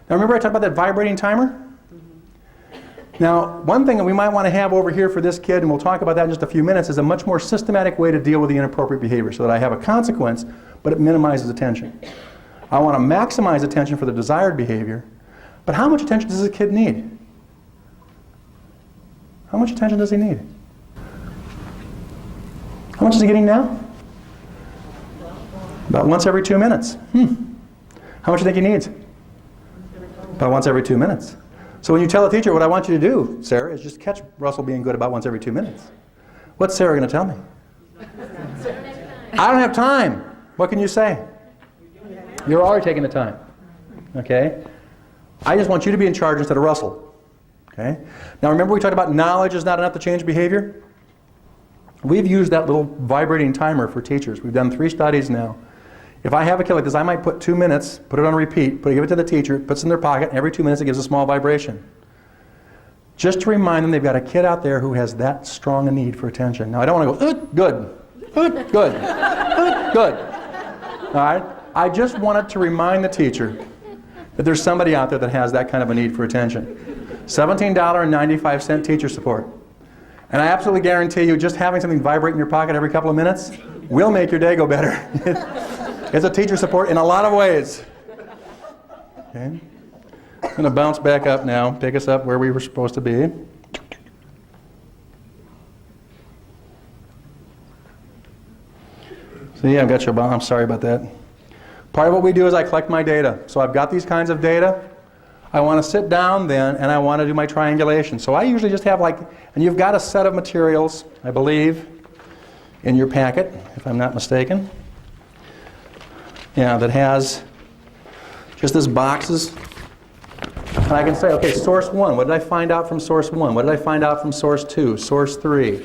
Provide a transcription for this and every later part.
Now remember I talked about that vibrating timer? Now, one thing that we might want to have over here for this kid, and we'll talk about that in just a few minutes, is a much more systematic way to deal with the inappropriate behavior so that I have a consequence, but it minimizes attention. I want to maximize attention for the desired behavior, but how much attention does this kid need? How much attention does he need? How much is he getting now? About once every 2 minutes. How much do you think he needs? About once every 2 minutes. So when you tell a teacher, what I want you to do, Sarah, is just catch Russell being good about once every 2 minutes. What's Sarah going to tell me? I don't have time. What can you say? You're already taking the time. Okay? I just want you to be in charge instead of Russell. Okay? Now remember we talked about knowledge is not enough to change behavior? We've used that little vibrating timer for teachers. We've done 3 studies now. If I have a kid like this, I might put 2 minutes, put it on repeat, give it to the teacher, puts it in their pocket, and every 2 minutes it gives a small vibration. Just to remind them they've got a kid out there who has that strong a need for attention. Now I don't want to go, good, good, good. All right? I just wanted to remind the teacher that there's somebody out there that has that kind of a need for attention. $17.95 teacher support. And I absolutely guarantee you just having something vibrate in your pocket every couple of minutes will make your day go better. It's a teacher support in a lot of ways. Okay. I'm going to bounce back up now, take us up where we were supposed to be. So yeah, I've got your I'm sorry about that. Part of what we do is I collect my data. So I've got these kinds of data. I want to sit down then and I want to do my triangulation. So I usually just have and you've got a set of materials, I believe, in your packet, if I'm not mistaken. Yeah, that has just this boxes. And I can say, okay, source 1, what did I find out from source 1? What did I find out from source 2, source 3?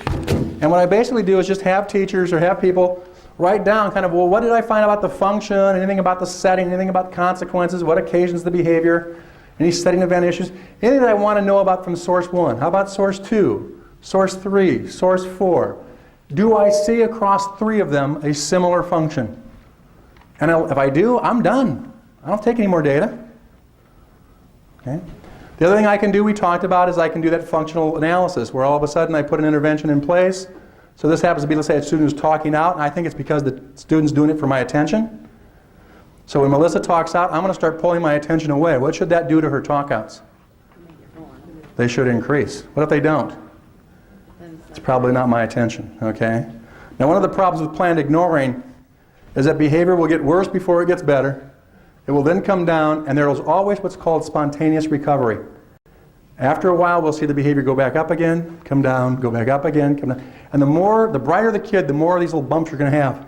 And what I basically do is just have teachers or have people write down kind of, well, what did I find about the function, anything about the setting, anything about consequences, what occasions the behavior, any setting event issues, anything that I want to know about from source 1. How about source 2, source 3, source 4? Do I see across 3 of them a similar function? And if I do, I'm done. I don't take any more data. Okay. The other thing I can do, we talked about, is I can do that functional analysis, where all of a sudden I put an intervention in place. So this happens to be, let's say, a student who's talking out, and I think it's because the student's doing it for my attention. So when Melissa talks out, I'm going to start pulling my attention away. What should that do to her talkouts? They should increase. What if they don't? It's probably not my attention. Okay. Now one of the problems with planned ignoring is that behavior will get worse before it gets better. It will then come down, and there is always what's called spontaneous recovery. After a while, we'll see the behavior go back up again, come down, go back up again, come down. And the brighter the kid, the more of these little bumps you're going to have.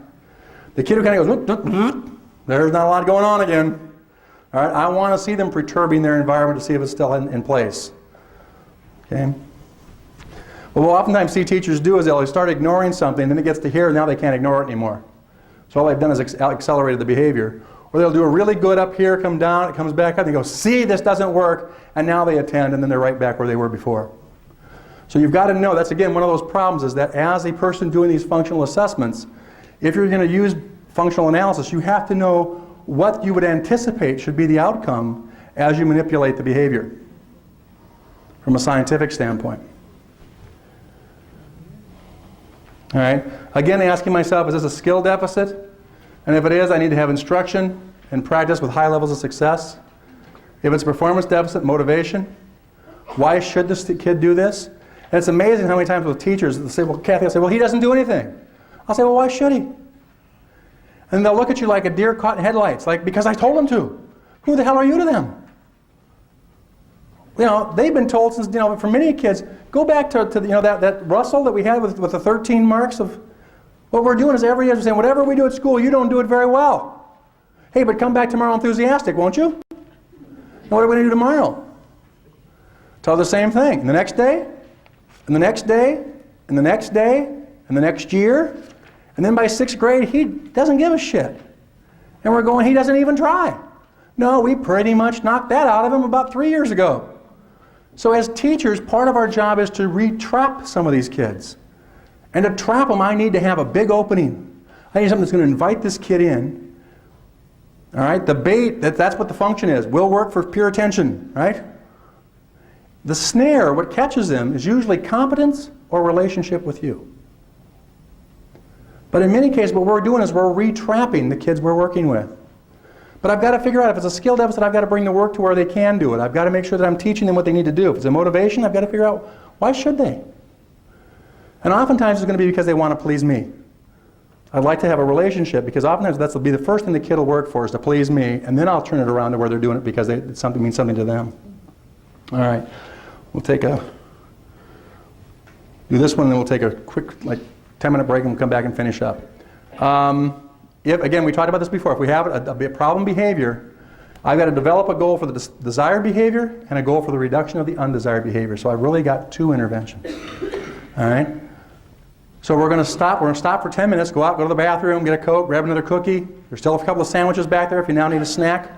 The kid who kind of goes, whoop, whoop, whoop, there's not a lot going on again. All right, I want to see them perturbing their environment to see if it's still in place. Okay. Well, what oftentimes see teachers do is they'll start ignoring something, then it gets to here, and now they can't ignore it anymore. So all they've done is accelerated the behavior. Or they'll do a really good up here, come down, it comes back up, and they go, see, this doesn't work, and now they attend, and then they're right back where they were before. So you've got to know, that's again one of those problems, is that as a person doing these functional assessments, if you're going to use functional analysis, you have to know what you would anticipate should be the outcome as you manipulate the behavior from a scientific standpoint. All right. Again, asking myself, is this a skill deficit? And if it is, I need to have instruction and practice with high levels of success. If it's a performance deficit, motivation. Why should this kid do this? And it's amazing how many times with teachers, they'll say, well, Kathy, I'll say, well, he doesn't do anything. I'll say, well, why should he? And they'll look at you like a deer caught in headlights, like, because I told him to. Who the hell are you to them? You know, they've been told since, for many kids, go back to that Russell that we had with the 13 marks of, what we're doing is every year we're saying, whatever we do at school, you don't do it very well. Hey, but come back tomorrow enthusiastic, won't you? And what are we going to do tomorrow? Tell the same thing. And the next day, and the next day, and the next day, and the next year, and then by 6th grade, he doesn't give a shit. And we're going, he doesn't even try. No, we pretty much knocked that out of him about 3 years ago. So as teachers, part of our job is to re-trap some of these kids. And to trap them, I need to have a big opening. I need something that's going to invite this kid in All right, the bait, that's what the function is, will work for pure attention, right? The snare, what catches them, is usually competence or relationship with you. But in many cases, what we're doing is we're re-trapping the kids we're working with. But I've got to figure out, if it's a skill deficit, I've got to bring the work to where they can do it. I've got to make sure that I'm teaching them what they need to do. If it's a motivation, I've got to figure out, why should they? And oftentimes it's going to be because they want to please me. I'd like to have a relationship, because oftentimes that'll be the first thing the kid will work for, is to please me, and then I'll turn it around to where they're doing it because it means something to them. All right, we'll do this one, and then we'll take a quick 10-minute break, and we'll come back and finish up. Again, we talked about this before. If we have a problem behavior, I've got to develop a goal for the desired behavior and a goal for the reduction of the undesired behavior. So I've really got 2 interventions. All right? So we're going to stop. We're going to stop for 10 minutes, go out, go to the bathroom, get a Coke, grab another cookie. There's still a couple of sandwiches back there if you now need a snack.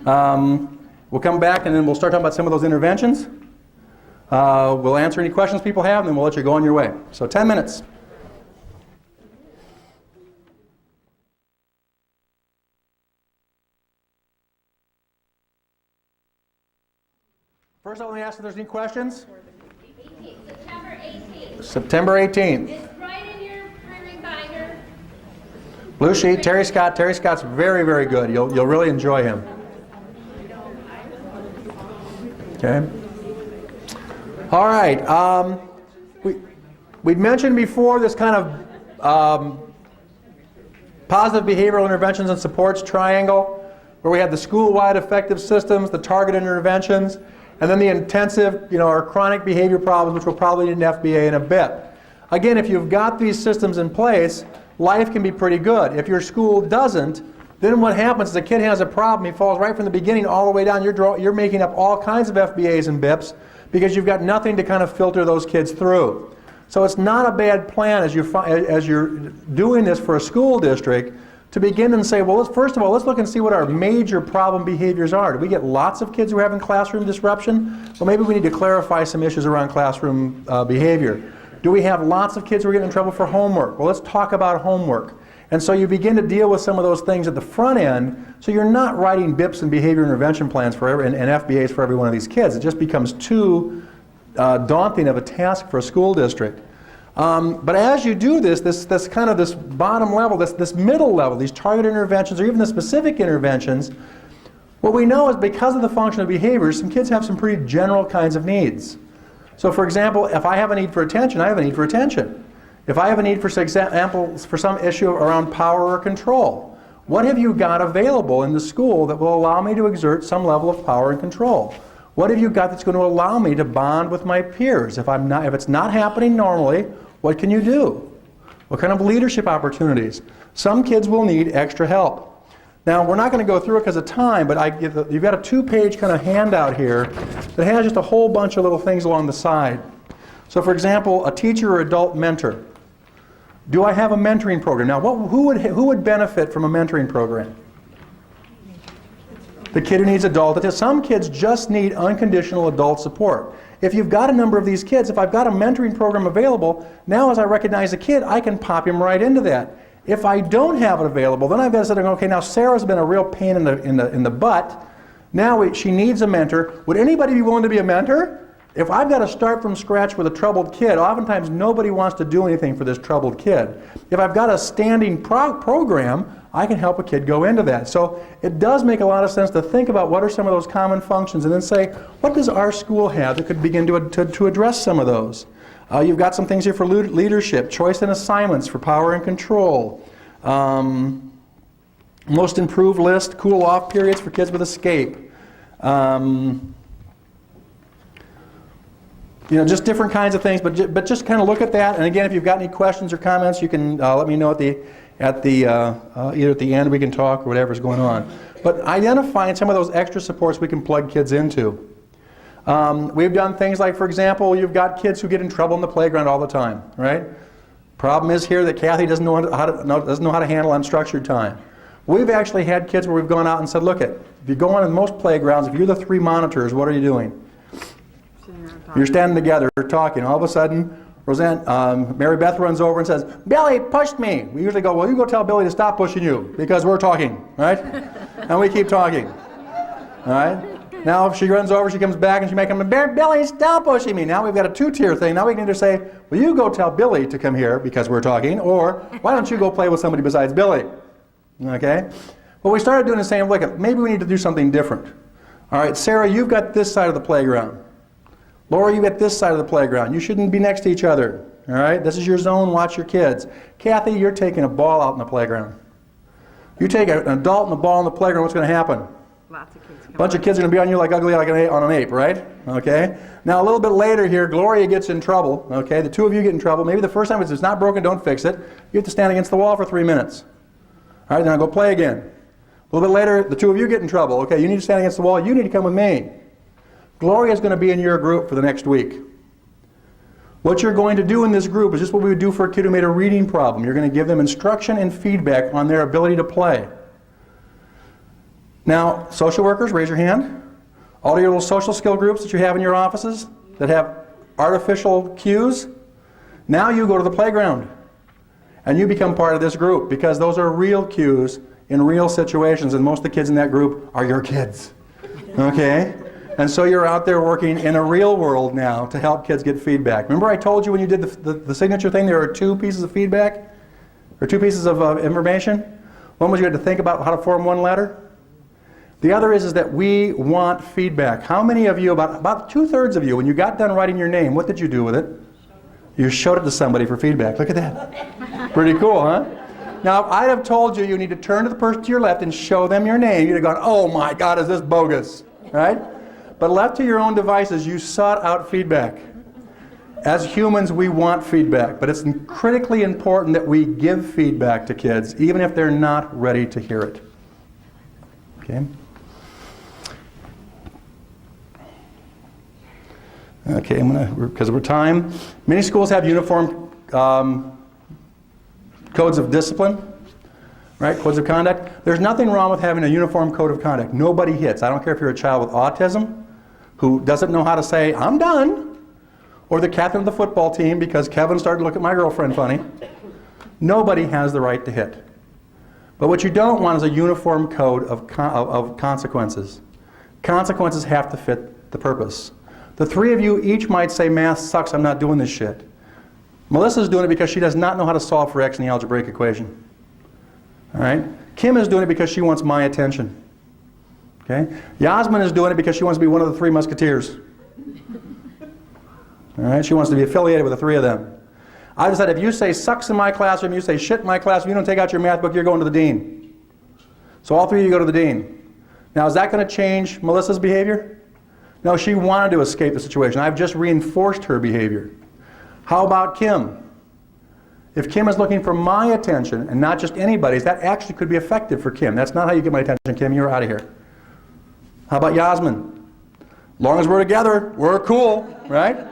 We'll come back, and then we'll start talking about some of those interventions. We'll answer any questions people have, and then we'll let you go on your way. So 10 minutes. First, let me ask if there's any questions. September 18th. September 18th. It's right in your printing binder. Blue sheet, Terry Scott. Terry Scott's very, very good. You'll really enjoy him. Okay. All right. We'd mentioned before this kind of positive behavioral interventions and supports triangle, where we had the school-wide effective systems, the targeted interventions, and then the intensive, or chronic behavior problems, which we'll probably need an FBA in a bit. Again, if you've got these systems in place, life can be pretty good. If your school doesn't, then what happens is a kid has a problem, he falls right from the beginning all the way down. You're making up all kinds of FBAs and BIPs because you've got nothing to kind of filter those kids through. So it's not a bad plan as you're doing this for a school district to begin and say, well, first of all, let's look and see what our major problem behaviors are. Do we get lots of kids who are having classroom disruption? Well, maybe we need to clarify some issues around classroom behavior. Do we have lots of kids who are getting in trouble for homework? Well, let's talk about homework. And so you begin to deal with some of those things at the front end, so you're not writing BIPs and behavior intervention plans and FBAs for every one of these kids. It just becomes too daunting of a task for a school district. But as you do this bottom level, this middle level, these targeted interventions, or even the specific interventions, what we know is because of the function of behaviors, some kids have some pretty general kinds of needs. So for example, if I have a need for attention, I have a need for attention. If I have a need for example, for some issue around power or control, what have you got available in the school that will allow me to exert some level of power and control? What have you got that's going to allow me to bond with my peers? If it's not happening normally, what can you do? What kind of leadership opportunities? Some kids will need extra help. Now, we're not going to go through it because of time, but you've got a 2-page kind of handout here that has just a whole bunch of little things along the side. So for example, a teacher or adult mentor. Do I have a mentoring program? Now, who would benefit from a mentoring program? The kid who needs adult. Some kids just need unconditional adult support. If you've got a number of these kids, if I've got a mentoring program available, now as I recognize a kid, I can pop him right into that. If I don't have it available, then I've got to say, okay, now Sarah's been a real pain in the butt. Now she needs a mentor. Would anybody be willing to be a mentor? If I've got to start from scratch with a troubled kid, oftentimes nobody wants to do anything for this troubled kid. If I've got a standing program, I can help a kid go into that. So it does make a lot of sense to think about what are some of those common functions and then say, what does our school have that could begin to address some of those? You've got some things here for leadership, choice and assignments for power and control, most improved list, cool off periods for kids with escape. Just different kinds of things, but just kind of look at that. And again, if you've got any questions or comments, you can let me know either at the end we can talk or whatever's going on. But identifying some of those extra supports we can plug kids into. We've done things like, for example, you've got kids who get in trouble in the playground all the time, right? Problem is here that Kathy doesn't know how to handle unstructured time. We've actually had kids where we've gone out and said, look, if you go on in most playgrounds, if you're the 3 monitors, what are you doing? You're standing together, talking. All of a sudden, Mary Beth runs over and says, Billy pushed me. We usually go, well, you go tell Billy to stop pushing you because we're talking, right? And we keep talking. All right? Now, if she runs over, she comes back, and she may come, Billy, stop pushing me. Now we've got a two-tier thing. Now we can either say, well, you go tell Billy to come here because we're talking, or why don't you go play with somebody besides Billy? Okay? Well, we started doing the same, look, maybe we need to do something different. All right, Sarah, you've got this side of the playground. Laura, you've got this side of the playground. You shouldn't be next to each other. All right? This is your zone. Watch your kids. Kathy, you're taking a ball out in the playground. You take an adult and a ball in the playground, what's going to happen? Lots of kids. A bunch of kids are going to be on you like ugly like on an ape, right? Okay? Now, a little bit later here, Gloria gets in trouble. Okay? The two of you get in trouble. Maybe the first time it's not broken, don't fix it. You have to stand against the wall for 3 minutes. All right? Then I'll go play again. A little bit later, the two of you get in trouble. Okay, you need to stand against the wall. You need to come with me. Gloria is going to be in your group for the next week. What you're going to do in this group is just what we would do for a kid who made a reading problem. You're going to give them instruction and feedback on their ability to play. Now, social workers, raise your hand. All your little social skill groups that you have in your offices that have artificial cues, now you go to the playground and you become part of this group because those are real cues in real situations, and most of the kids in that group are your kids. Okay? And so you're out there working in a real world now to help kids get feedback. Remember I told you when you did the signature thing there are 2 pieces of feedback? Or 2 pieces of information? One was you had to think about how to form 1 letter. The other is that we want feedback. How many of you, about 2/3 of you, when you got done writing your name, what did you do with it? You showed it to somebody for feedback. Look at that. Pretty cool, huh? Now, if I'd have told you you need to turn to the person to your left and show them your name, you'd have gone, oh my God, is this bogus? Right? But left to your own devices, you sought out feedback. As humans, we want feedback, but it's critically important that we give feedback to kids, even if they're not ready to hear it. Okay? Okay, because of our time, many schools have uniform codes of discipline, right? Codes of conduct. There's nothing wrong with having a uniform code of conduct. Nobody hits. I don't care if you're a child with autism who doesn't know how to say, I'm done, or the captain of the football team because Kevin started to look at my girlfriend funny. Nobody has the right to hit. But what you don't want is a uniform code of consequences. Consequences have to fit the purpose. The 3 of you each might say, math sucks, I'm not doing this shit. Melissa's doing it because she does not know how to solve for x in the algebraic equation. All right? Kim is doing it because she wants my attention. Okay? Yasmin is doing it because she wants to be one of the 3 musketeers. All right? She wants to be affiliated with the 3 of them. I decided if you say sucks in my classroom, you say shit in my classroom, you don't take out your math book, you're going to the dean. So all 3 of you go to the dean. Now, is that going to change Melissa's behavior? No, she wanted to escape the situation. I've just reinforced her behavior. How about Kim? If Kim is looking for my attention and not just anybody's, that actually could be effective for Kim. That's not how you get my attention, Kim. You're out of here. How about Yasmin? As long as we're together, we're cool, right?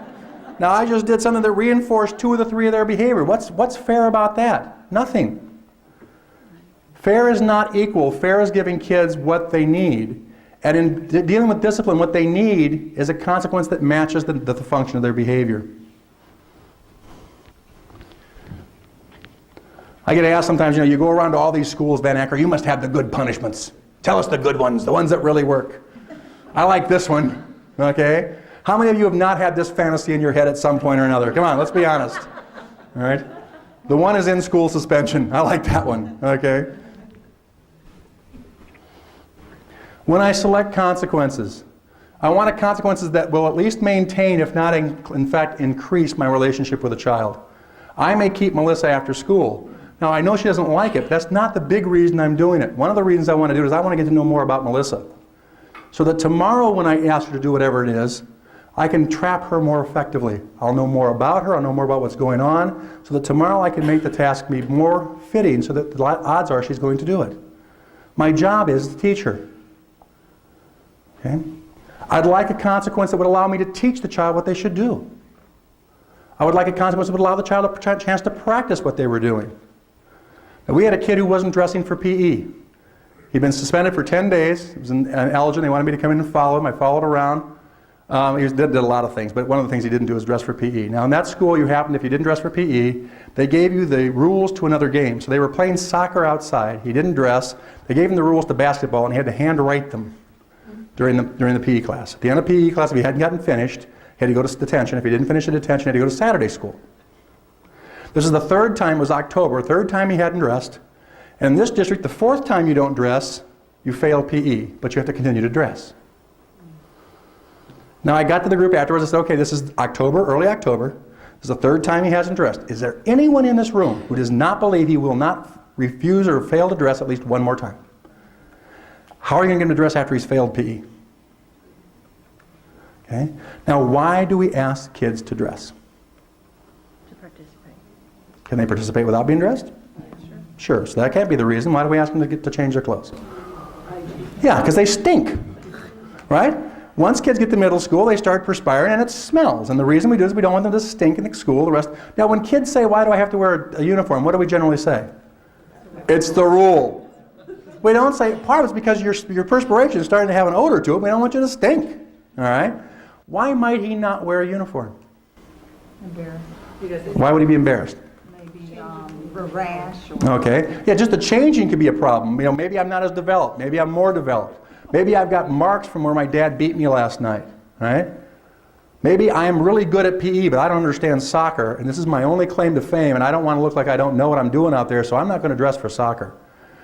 Now, I just did something that reinforced 2 of the 3 of their behavior. What's fair about that? Nothing. Fair is not equal. Fair is giving kids what they need. And in dealing with discipline, what they need is a consequence that matches the function of their behavior. I get asked sometimes, you go around to all these schools, Van Acker, you must have the good punishments. Tell us the good ones, the ones that really work. I like this one, okay? How many of you have not had this fantasy in your head at some point or another? Come on, let's be honest. All right? The one is in-school suspension. I like that one, okay? When I select consequences, I want consequences that will at least maintain, if not in fact increase my relationship with a child. I may keep Melissa after school. Now I know she doesn't like it, but that's not the big reason I'm doing it. One of the reasons I want to do it is I want to get to know more about Melissa. So that tomorrow when I ask her to do whatever it is, I can trap her more effectively. I'll know more about her, I'll know more about what's going on, so that tomorrow I can make the task be more fitting so that the odds are she's going to do it. My job is to teach her. Okay? I'd like a consequence that would allow me to teach the child what they should do. I would like a consequence that would allow the child a chance to practice what they were doing. Now, we had a kid who wasn't dressing for PE. He'd been suspended for 10 days. He was in allergen. They wanted me to come in and follow him. I followed around. Did a lot of things, but one of the things he didn't do was dress for PE. Now in that school, if you didn't dress for PE, they gave you the rules to another game. So they were playing soccer outside. He didn't dress. They gave him the rules to basketball, and he had to handwrite them during the PE class. At the end of PE class, if he hadn't gotten finished, he had to go to detention. If he didn't finish the detention, he had to go to Saturday school. This is the third time, it was October, third time he hadn't dressed. And in this district, the fourth time you don't dress, you fail PE, but you have to continue to dress. Now I got to the group afterwards and said, okay, this is October, early October. This is the third time he hasn't dressed. Is there anyone in this room who does not believe he will not refuse or fail to dress at least one more time? How are you going to get him to dress after he's failed PE? Okay. Now why do we ask kids to dress? To participate. Can they participate without being dressed? Sure, so that can't be the reason. Why do we ask them to change their clothes? Yeah, because they stink, right? Once kids get to middle school, they start perspiring and it smells. And the reason we do is we don't want them to stink in the school. Now, when kids say, why do I have to wear a uniform? What do we generally say? It's the rule. We don't say, part of it's because your perspiration is starting to have an odor to it. We don't want you to stink, all right? Why might he not wear a uniform? Embarrassed. Why would he be embarrassed? Maybe a rash. Or Okay. Yeah, just the changing could be a problem. Maybe I'm not as developed. Maybe I'm more developed. Maybe I've got marks from where my dad beat me last night, right? Maybe I'm really good at PE, but I don't understand soccer, and this is my only claim to fame, and I don't want to look like I don't know what I'm doing out there, so I'm not going to dress for soccer.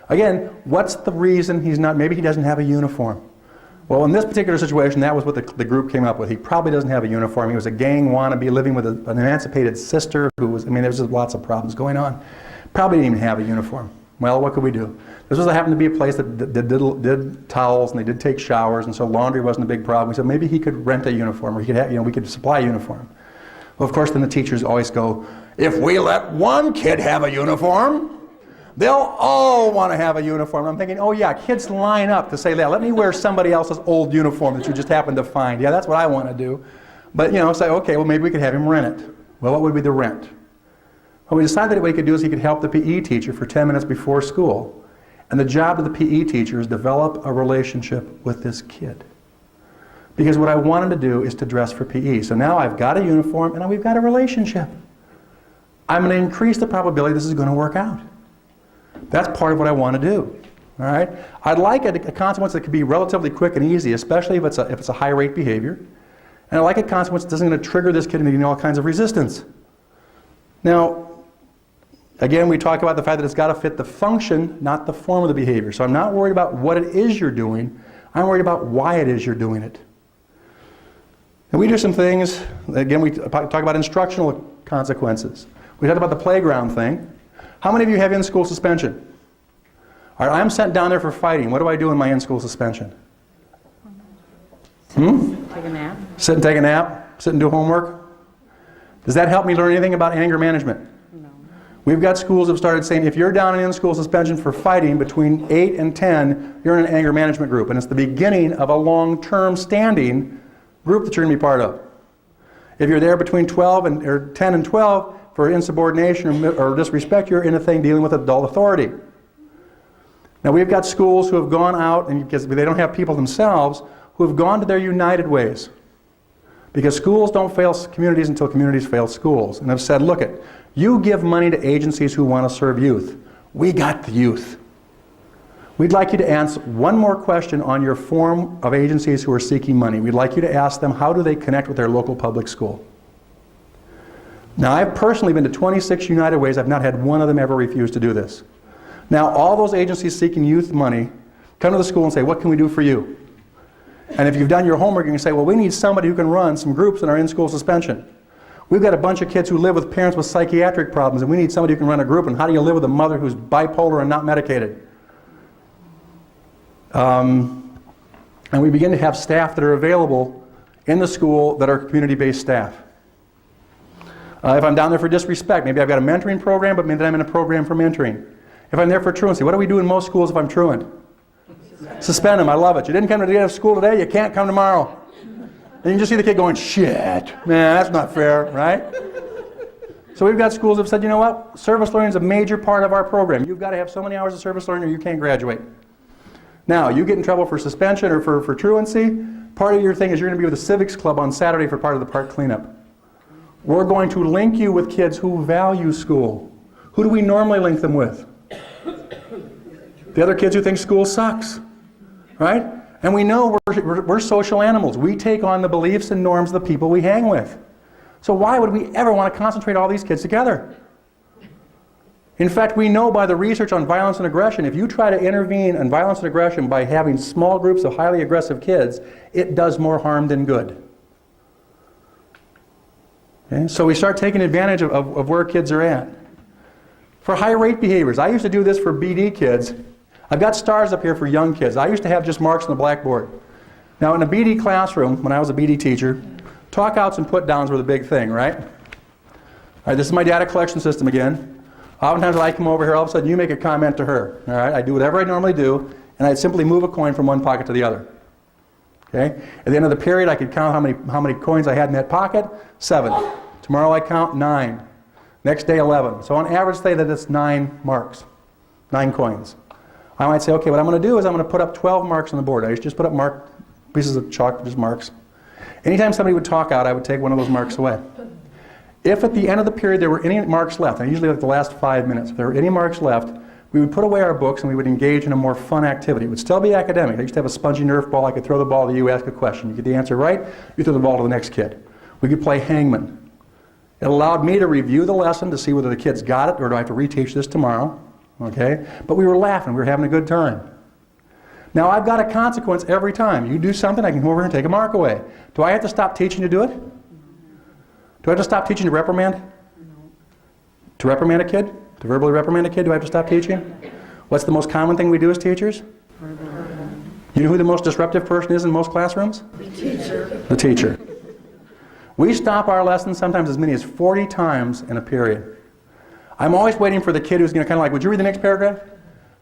Again, what's the reason he's not? Maybe he doesn't have a uniform. Well, in this particular situation, that was what the group came up with. He probably doesn't have a uniform. He was a gang wannabe living with an emancipated sister who was, there's just lots of problems going on. Probably didn't even have a uniform. Well, what could we do? This happened to be a place that did towels, and they did take showers, and so laundry wasn't a big problem. We said maybe he could rent a uniform, or he could have, we could supply a uniform. Well, of course, then the teachers always go, if we let one kid have a uniform, they'll all want to have a uniform. I'm thinking, oh yeah, kids line up to say, yeah, let me wear somebody else's old uniform that you just happened to find. Yeah, that's what I want to do. But, say, okay, well, maybe we could have him rent it. Well, what would be the rent? Well, we decided that what he could do is he could help the PE teacher for 10 minutes before school. And the job of the PE teacher is develop a relationship with this kid. Because what I want him to do is to dress for PE. So now I've got a uniform and we've got a relationship. I'm going to increase the probability this is going to work out. That's part of what I want to do. All right? I'd like a consequence that could be relatively quick and easy, especially if it's a high rate behavior. And I like a consequence that isn't going to trigger this kid into all kinds of resistance. Now, again, we talk about the fact that it's got to fit the function, not the form of the behavior. So I'm not worried about what it is you're doing. I'm worried about why it is you're doing it. And we do some things, again, we talk about instructional consequences. We talked about the playground thing. How many of you have in-school suspension? All right, I'm sent down there for fighting. What do I do in my in-school suspension? take a nap. Sit and take a nap? Sit and do homework? Does that help me learn anything about anger management? We've got schools that have started saying if you're down in in-school suspension for fighting between 8 and 10, you're in an anger management group. And it's the beginning of a long-term standing group that you're going to be part of. If you're there between 10 and 12 for insubordination or disrespect, you're in a thing dealing with adult authority. Now we've got schools who have gone out, and because they don't have people themselves, who have gone to their united ways. Because schools don't fail communities until communities fail schools. And have said, look it, you give money to agencies who want to serve youth. We got the youth. We'd like you to answer one more question on your form of agencies who are seeking money. We'd like you to ask them, how do they connect with their local public school? Now, I've personally been to 26 United Ways. I've not had one of them ever refuse to do this. Now, all those agencies seeking youth money come to the school and say, what can we do for you? And if you've done your homework, you can say, well, we need somebody who can run some groups in our in-school suspension. We've got a bunch of kids who live with parents with psychiatric problems, and we need somebody who can run a group. And how do you live with a mother who's bipolar and not medicated? And we begin to have staff that are available in the school that are community-based staff. If I'm down there for disrespect, maybe I've got a mentoring program, but maybe I'm in a program for mentoring. If I'm there for truancy, what do we do in most schools if I'm truant? Suspend them. I love it. You didn't come to the end of school today, you can't come tomorrow. And you can just see the kid going, shit, man, that's not fair, right? So we've got schools that have said, you know what? Service learning is a major part of our program. You've got to have so many hours of service learning or you can't graduate. Now, you get in trouble for suspension or for truancy, Part of your thing is you're going to be with the Civics Club on Saturday for part of the park cleanup. We're going to link you with kids who value school. Who do we normally link them with? The other kids who think school sucks, right? And we know we're social animals. We take on the beliefs and norms of the people we hang with. So why would we ever want to concentrate all these kids together? In fact, we know by the research on violence and aggression, if you try to intervene on violence and aggression by having small groups of highly aggressive kids, it does more harm than good. Okay? So we start taking advantage of where kids are at. For high rate behaviors, I used to do this for BD kids. I've got stars up here for young kids. I used to have just marks on the blackboard. Now in a BD classroom, when I was a BD teacher, talkouts and put downs were the big thing, right? All right, this is my data collection system again. Oftentimes I come over here, all of a sudden you make a comment to her. All right, I do whatever I normally do, and I'd simply move a coin from one pocket to the other. Okay? At the end of the period, I could count how many coins I had in that pocket. 7. Tomorrow I count 9. Next day 11. So on average, say that it's 9 marks, 9 coins. I might say, okay, what I'm going to do is I'm going to put up 12 marks on the board. I used to just put up pieces of chalk, just marks. Anytime somebody would talk out, I would take one of those marks away. If at the end of the period there were any marks left, and usually like the last 5 minutes, if there were any marks left, we would put away our books and we would engage in a more fun activity. It would still be academic. I used to have a spongy Nerf ball. I could throw the ball to you, ask a question. You get the answer right, you throw the ball to the next kid. We could play hangman. It allowed me to review the lesson to see whether the kids got it or do I have to reteach this tomorrow. Okay? But we were laughing. We were having a good time. Now I've got a consequence every time. You do something, I can come over here and take a mark away. Do I have to stop teaching to do it? Do I have to stop teaching to reprimand? No. To reprimand a kid? To verbally reprimand a kid, do I have to stop teaching? What's the most common thing we do as teachers? You know who the most disruptive person is in most classrooms? The teacher. The teacher. We stop our lessons sometimes as many as 40 times in a period. I'm always waiting for the kid who's going to kind of like, would you read the next paragraph?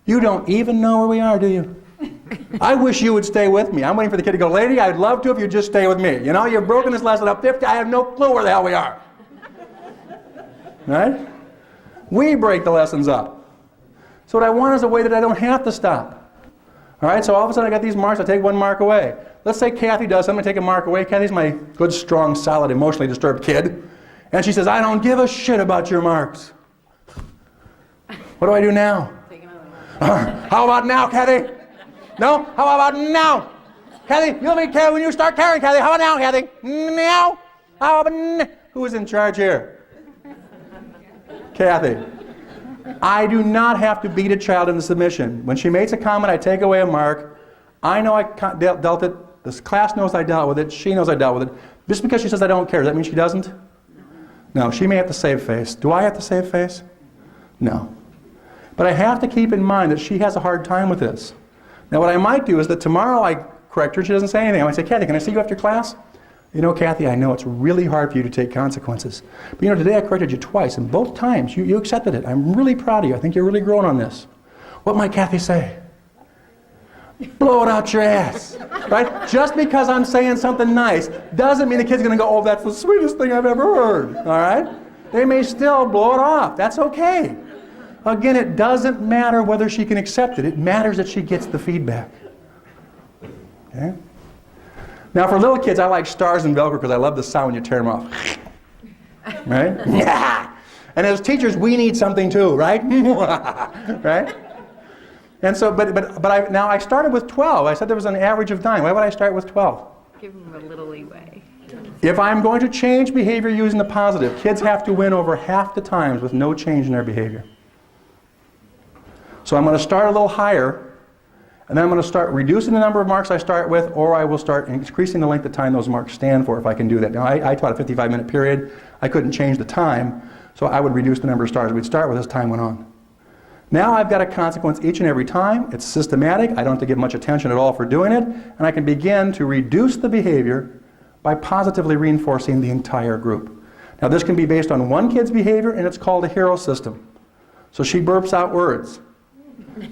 You don't even know where we are, do you? I wish you would stay with me. I'm waiting for the kid to go, lady, I'd love to if you'd just stay with me. You know, you've broken this lesson up 50, I have no clue where the hell we are. Right? We break the lessons up. So what I want is a way that I don't have to stop. All right, so all of a sudden I got these marks, I take one mark away. Let's say Kathy does something, I take a mark away. Kathy's my good, strong, solid, emotionally disturbed kid. And she says, I don't give a shit about your marks. What do I do now? How about now, Kathy? No? How about now? Kathy, you'll be careful when you start carrying, Kathy. How about now, Kathy? Now? How about now? Who's in charge here? Kathy. I do not have to beat a child into submission. When she makes a comment, I take away a mark. I know I dealt it. This class knows I dealt with it. She knows I dealt with it. Just because she says I don't care, does that mean she doesn't? No, she may have to save face. Do I have to save face? No. But I have to keep in mind that she has a hard time with this. Now what I might do is that tomorrow I correct her and she doesn't say anything. I might say, Kathy, can I see you after class? You know, Kathy, I know it's really hard for you to take consequences. But you know, today I corrected you twice, and both times you accepted it. I'm really proud of you. I think you're really growing on this. What might Kathy say? Blow it out your ass. Right? Just because I'm saying something nice doesn't mean the kid's going to go, oh, that's the sweetest thing I've ever heard. All right? They may still blow it off. That's okay. Again, it doesn't matter whether she can accept it. It matters that she gets the feedback. Okay? Now, for little kids, I like stars and Velcro because I love the sound when you tear them off. Right? Yeah. And as teachers, we need something too, right? Right? And so, now I started with 12. I said there was an average of 9. Why would I start with 12? Give them a little leeway. If I'm going to change behavior using the positive, kids have to win over half the times with no change in their behavior. So I'm going to start a little higher, and then I'm going to start reducing the number of marks I start with, or I will start increasing the length of time those marks stand for if I can do that. Now, I taught a 55-minute period. I couldn't change the time, so I would reduce the number of stars. We'd start with as time went on. Now I've got a consequence each and every time. It's systematic. I don't have to give much attention at all for doing it, and I can begin to reduce the behavior by positively reinforcing the entire group. Now, this can be based on one kid's behavior, and it's called a hero system. So she burps out words.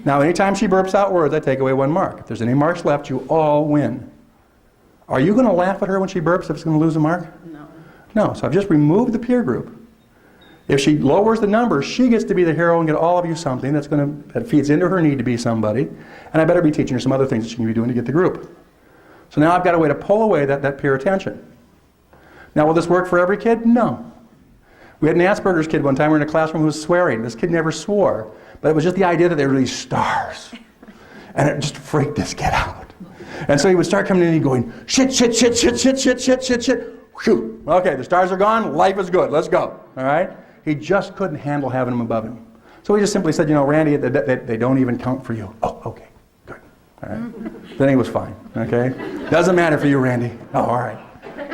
Now, anytime she burps out words, I take away 1 mark. If there's any marks left, you all win. Are you going to laugh at her when she burps if it's going to lose a mark? No. No, so I've just removed the peer group. If she lowers the number, she gets to be the hero and get all of you something that feeds into her need to be somebody, and I better be teaching her some other things that she can be doing to get the group. So now I've got a way to pull away that peer attention. Now, will this work for every kid? No. We had an Asperger's kid one time. We were in a classroom who was swearing. This kid never swore, but it was just the idea that they were these stars. And it just freaked this kid out. And so he would start coming in and going, shit, shit, shit, shit, shit, shit, shit, shit, shit. Whew. Okay, the stars are gone. Life is good. Let's go. All right? He just couldn't handle having them above him. So we just simply said, Randy, they don't even count for you. Oh, okay, good. All right. Then he was fine. Okay? Doesn't matter for you, Randy. Oh, all right.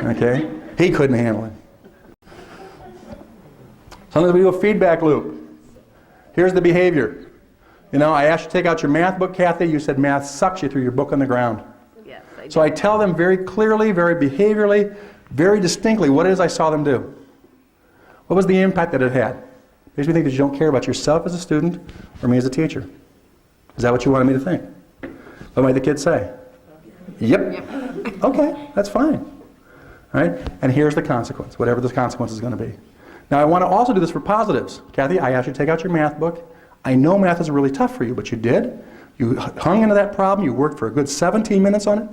Okay? He couldn't handle it. Sometimes we do a feedback loop. Here's the behavior. I asked you to take out your math book, Kathy. You said math sucks. You threw your book on the ground. Yes, I did. So I tell them very clearly, very behaviorally, very distinctly what it is I saw them do. What was the impact that it had? Makes me think that you don't care about yourself as a student or me as a teacher. Is that what you wanted me to think? What might the kids say? Yep. Okay, that's fine. All right? And here's the consequence, whatever the consequence is going to be. Now, I want to also do this for positives. Kathy, I asked you to take out your math book. I know math is really tough for you, but you did. You hung into that problem. You worked for a good 17 minutes on it.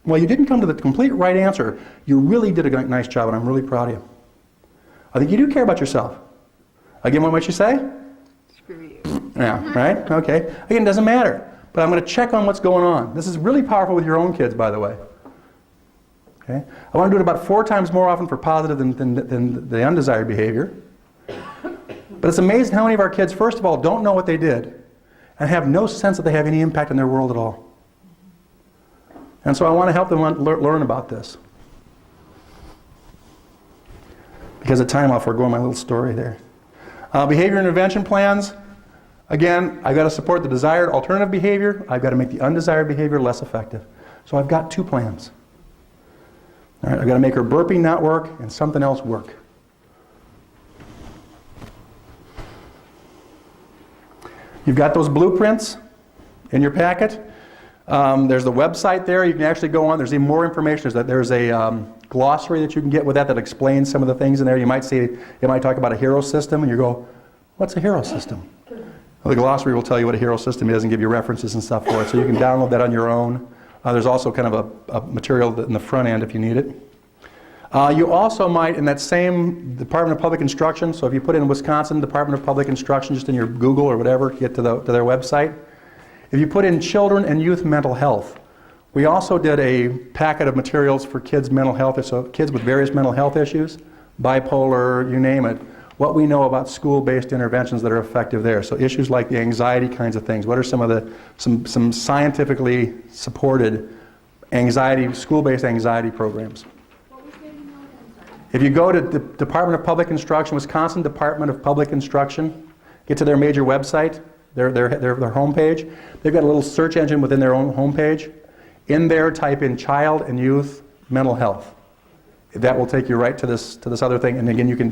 Well, you didn't come to the complete right answer. You really did a nice job, and I'm really proud of you. I think you do care about yourself. Again, what might you say? Screw you. Yeah, right? Okay. Again, it doesn't matter. But I'm going to check on what's going on. This is really powerful with your own kids, by the way. Okay? I want to do it about 4 times more often for positive than the undesired behavior. But it's amazing how many of our kids, first of all, don't know what they did and have no sense that they have any impact in their world at all. And so I want to help them learn about this. Because of time, I'll forego my little story there. Behavior intervention plans. Again, I've got to support the desired alternative behavior. I've got to make the undesired behavior less effective. So I've got 2 plans. All right, I've got to make her burping not work and something else work. You've got those blueprints in your packet. There's the website there. You can actually go on. There's even more information. There's a glossary that you can get with that explains some of the things in there. You might see, it might talk about a hero system, and you go, what's a hero system? Well, the glossary will tell you what a hero system is and give you references and stuff for it. So you can download that on your own. There's also kind of a material in the front end if you need it. You also might, in that same Department of Public Instruction, so if you put in Wisconsin Department of Public Instruction just in your Google or whatever, get to their website. If you put in children and youth mental health, we also did a packet of materials for kids' mental health, so kids with various mental health issues, bipolar, you name it, what we know about school-based interventions that are effective there. So issues like the anxiety kinds of things. What are some of the some scientifically supported anxiety, school-based anxiety programs? If you go to the Department of Public Instruction, Wisconsin Department of Public Instruction, get to their major website, their homepage, they've got a little search engine within their own homepage. In there, type in child and youth mental health. That will take you right to this other thing, and again, you can